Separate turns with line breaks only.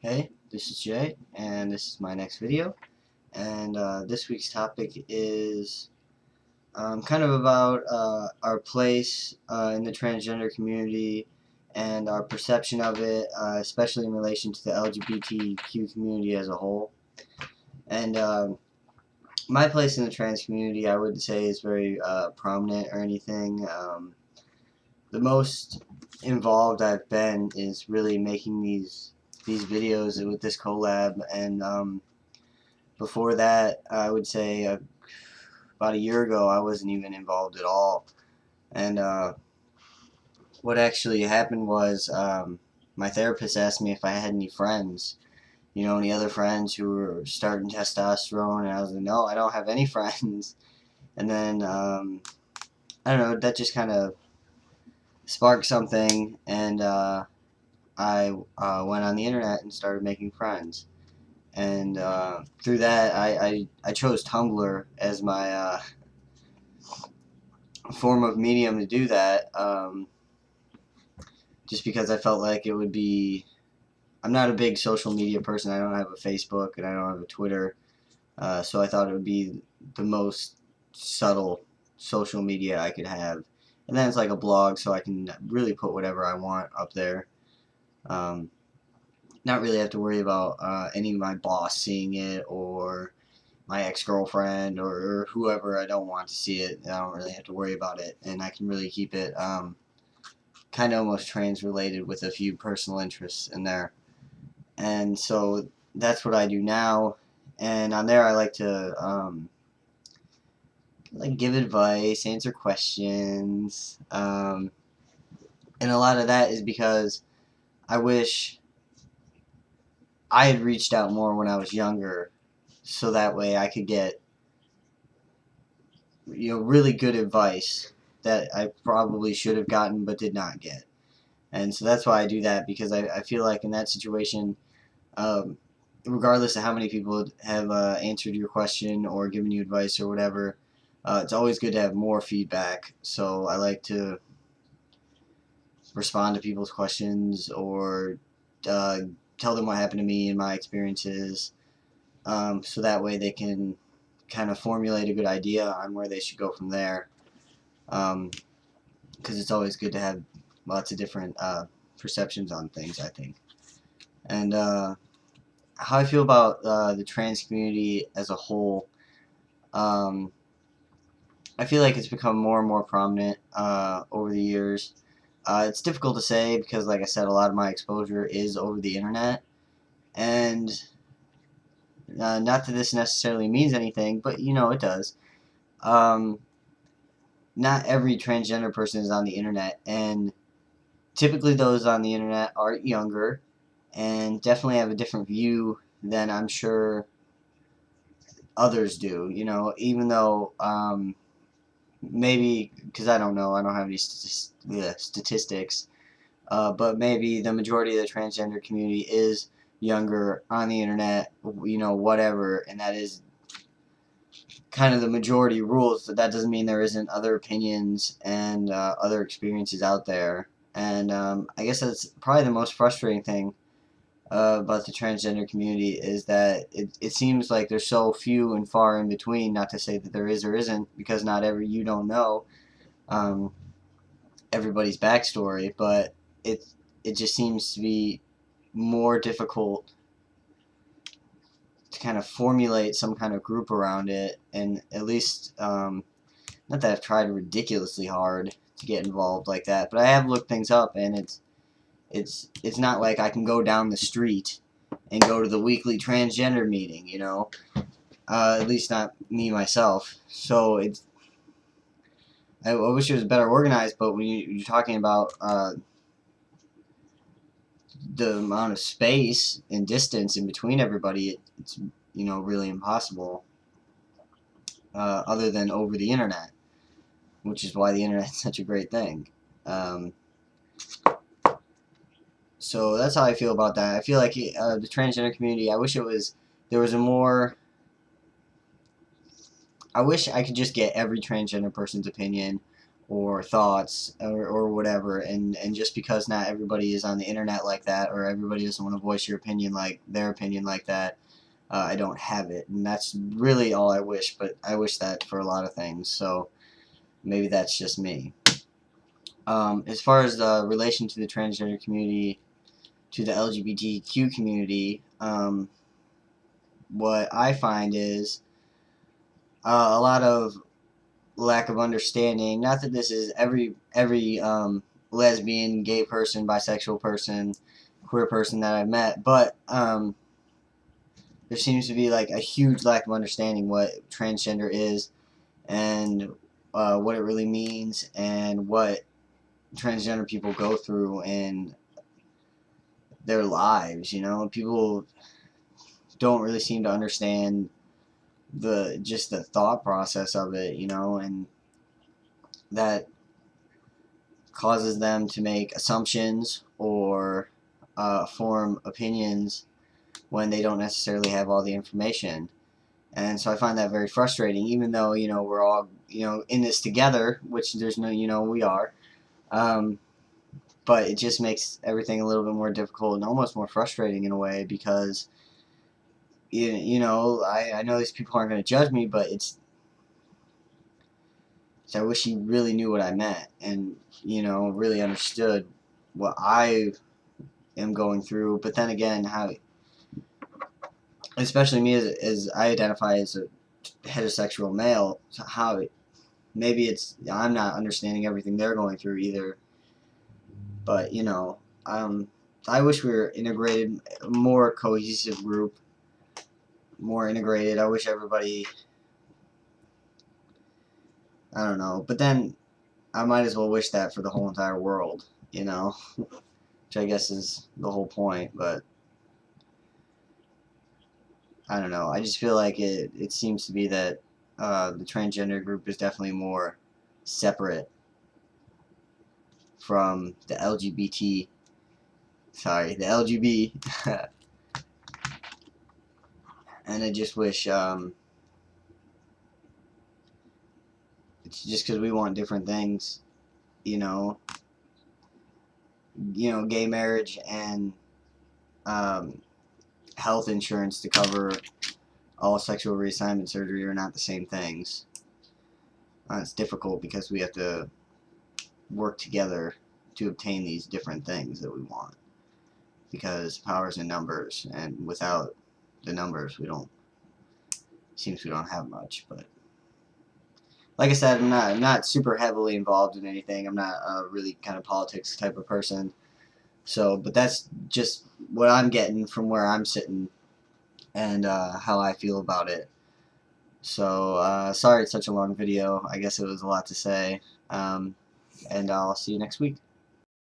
Hey, this is Jay, and this is my next video. And this week's topic is kind of about our place in the transgender community and our perception of it, especially in relation to the LGBTQ community as a whole. And my place in the trans community, I wouldn't say is very prominent or anything. The most involved I've been is really making these videos with this collab, and before that, I would say about a year ago, I wasn't even involved at all. And what actually happened was my therapist asked me if I had any friends, any other friends who were starting testosterone, and I was like, no, I don't have any friends. And then I don't know, that just kind of sparked something, and I went on the internet and started making friends. And through that, I chose Tumblr as my form of medium to do that, just because I felt like it would be. I'm not a big social media person. I don't have a Facebook and I don't have a Twitter, so I thought it would be the most subtle social media I could have. And then it's like a blog, so I can really put whatever I want up there. Not really have to worry about any of my boss seeing it, or my ex-girlfriend, or whoever I don't want to see it. I don't really have to worry about it, and I can really keep it kind of almost trans related with a few personal interests in there. And so that's what I do now, and on there I like to give advice, answer questions, and a lot of that is because I wish I had reached out more when I was younger, so that way I could get really good advice that I probably should have gotten but did not get. And so that's why I do that, because I feel like in that situation, regardless of how many people have answered your question or given you advice or whatever, it's always good to have more feedback. So I like to respond to people's questions, or tell them what happened to me and my experiences, so that way they can kind of formulate a good idea on where they should go from there, because it's always good to have lots of different perceptions on things, I think. And how I feel about the trans community as a whole, I feel like it's become more and more prominent over the years. It's difficult to say because, like I said, a lot of my exposure is over the internet, and not that this necessarily means anything, but it does. Not every transgender person is on the internet, and typically those on the internet are younger and definitely have a different view than I'm sure others do. Even though maybe, because I don't know, I don't have any statistics, but maybe the majority of the transgender community is younger on the internet, whatever, and that is kind of the majority rules. But that doesn't mean there isn't other opinions and other experiences out there. And I guess that's probably the most frustrating thing about the transgender community, is that it seems like there's so few and far in between. Not to say that there is or isn't, because you don't know everybody's backstory, but it just seems to be more difficult to kind of formulate some kind of group around it. And at least, not that I've tried ridiculously hard to get involved like that, but I have looked things up, and it's not like I can go down the street and go to the weekly transgender meeting, at least not me myself. So I wish it was better organized, but when you're talking about the amount of space and distance in between everybody, it's really impossible, other than over the internet, which is why the internet's such a great thing. So that's how I feel about that. I feel like the transgender community, I wish there was a more. I wish I could just get every transgender person's opinion, or thoughts or whatever, and just because not everybody is on the internet like that, or everybody doesn't want to voice their opinion like that, I don't have it, and that's really all I wish. But I wish that for a lot of things, so maybe that's just me. As far as the relation to the transgender community, to the LGBTQ community, what I find is a lot of lack of understanding. Not that this is every lesbian, gay person, bisexual person, queer person that I've met, but there seems to be like a huge lack of understanding what transgender is, and what it really means, and what transgender people go through in their lives. You know, people don't really seem to understand just the thought process of it, you know, and that causes them to make assumptions or form opinions when they don't necessarily have all the information. And so I find that very frustrating, even though, you know, we're all, you know, in this together, which there's no, you know, we are. But it just makes everything a little bit more difficult and almost more frustrating in a way, because you know, I know these people aren't going to judge me, but I wish he really knew what I meant, and, you know, really understood what I am going through. But then again, how, especially me, as I identify as a heterosexual male, how maybe I'm not understanding everything they're going through either. But, you know, I wish we were integrated, more cohesive group, more integrated. I wish everybody, I don't know, but then I might as well wish that for the whole entire world, you know, which I guess is the whole point. But I don't know, I just feel like it seems to be that the transgender group is definitely more separate from the the LGB, and I just wish, it's just because we want different things, you know, gay marriage and health insurance to cover all sexual reassignment surgery are not the same things. It's difficult because we have to work together to obtain these different things that we want, because power's in numbers, and without the numbers we don't have much. But like I said, I'm not super heavily involved in anything. I'm not a really kind of politics type of person. So, but that's just what I'm getting from where I'm sitting, and how I feel about it. So, sorry it's such a long video. I guess it was a lot to say. And I'll see you next week.